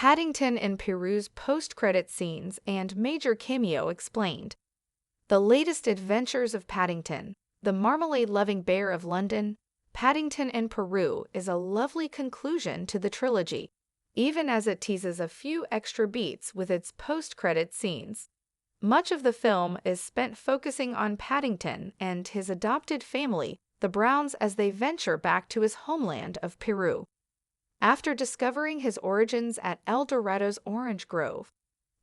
Paddington in Peru's post-credit scenes and major cameo explained. The latest adventures of Paddington, the marmalade-loving bear of London, Paddington in Peru is a lovely conclusion to the trilogy, even as it teases a few extra beats with its post-credit scenes. Much of the film is spent focusing on Paddington and his adopted family, the Browns, as they venture back to his homeland of Peru. After discovering his origins at El Dorado's orange grove,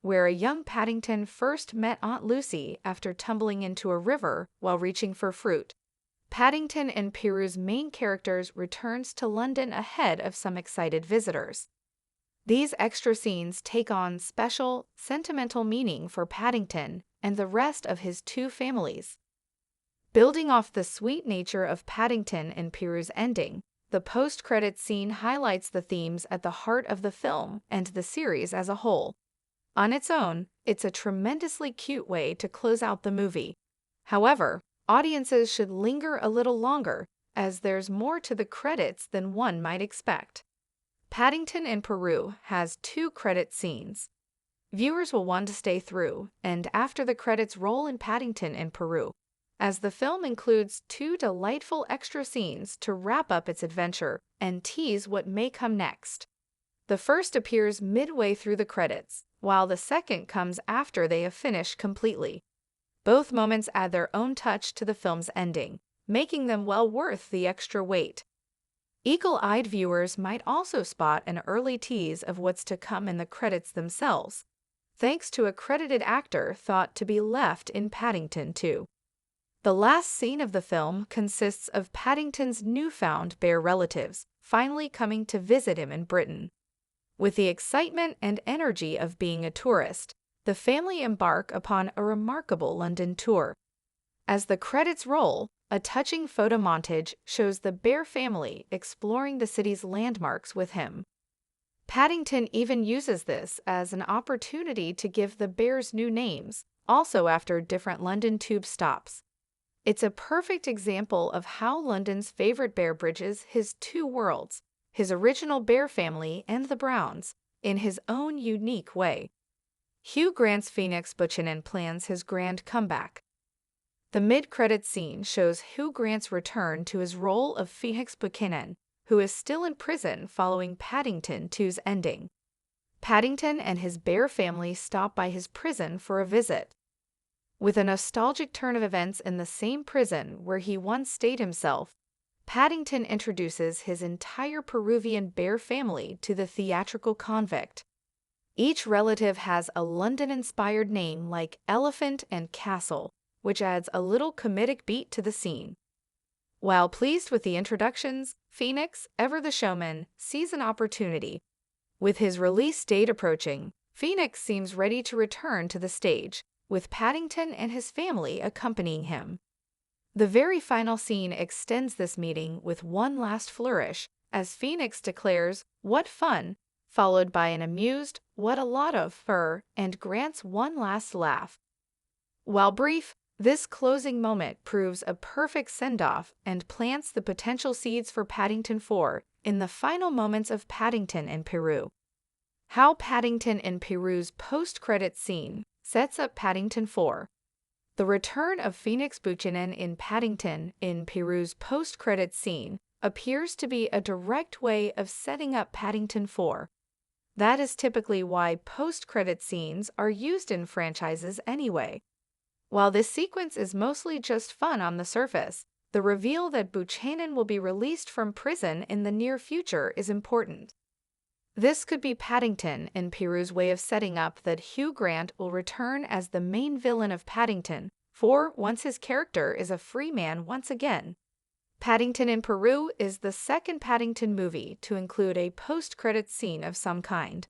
where a young Paddington first met Aunt Lucy after tumbling into a river while reaching for fruit, Paddington in Peru's main characters returns to London ahead of some excited visitors. These extra scenes take on special, sentimental meaning for Paddington and the rest of his two families. Building off the sweet nature of Paddington in Peru's ending, the post-credit scene highlights the themes at the heart of the film and the series as a whole. On its own, it's a tremendously cute way to close out the movie. However, audiences should linger a little longer, as there's more to the credits than one might expect. Paddington in Peru has 2 credit scenes. Viewers will want to stay through and after the credits roll in Paddington in Peru, as the film includes 2 delightful extra scenes to wrap up its adventure and tease what may come next. The first appears midway through the credits, while the second comes after they have finished completely. Both moments add their own touch to the film's ending, making them well worth the extra wait. Eagle-eyed viewers might also spot an early tease of what's to come in the credits themselves, thanks to a credited actor thought to be left in Paddington 2. The last scene of the film consists of Paddington's newfound bear relatives finally coming to visit him in Britain. With the excitement and energy of being a tourist, the family embark upon a remarkable London tour. As the credits roll, a touching photo montage shows the bear family exploring the city's landmarks with him. Paddington even uses this as an opportunity to give the bears new names, also after different London tube stops. It's a perfect example of how London's favorite bear bridges his 2 worlds, his original bear family and the Browns, in his own unique way. Hugh Grant's Phoenix Buchanan plans his grand comeback. The mid-credits scene shows Hugh Grant's return to his role of Phoenix Buchanan, who is still in prison following Paddington 2's ending. Paddington and his bear family stop by his prison for a visit. With a nostalgic turn of events in the same prison where he once stayed himself, Paddington introduces his entire Peruvian bear family to the theatrical convict. Each relative has a London-inspired name like Elephant and Castle, which adds a little comedic beat to the scene. While pleased with the introductions, Phoenix, ever the showman, sees an opportunity. With his release date approaching, Phoenix seems ready to return to the stage, with Paddington and his family accompanying him. The very final scene extends this meeting with one last flourish, as Phoenix declares, "What fun!" followed by an amused, "What a lot of fur," and Grant's one last laugh. While brief, this closing moment proves a perfect send-off and plants the potential seeds for Paddington 4 in the final moments of Paddington in Peru. How Paddington in Peru's post-credit scene sets up Paddington 4. The return of Phoenix Buchanan in Paddington in Peru's post-credit scene appears to be a direct way of setting up Paddington 4. That is typically why post-credit scenes are used in franchises anyway. While this sequence is mostly just fun on the surface, the reveal that Buchanan will be released from prison in the near future is important. This could be Paddington in Peru's way of setting up that Hugh Grant will return as the main villain of Paddington 4 once his character is a free man once again. Paddington in Peru is the second Paddington movie to include a post-credits scene of some kind.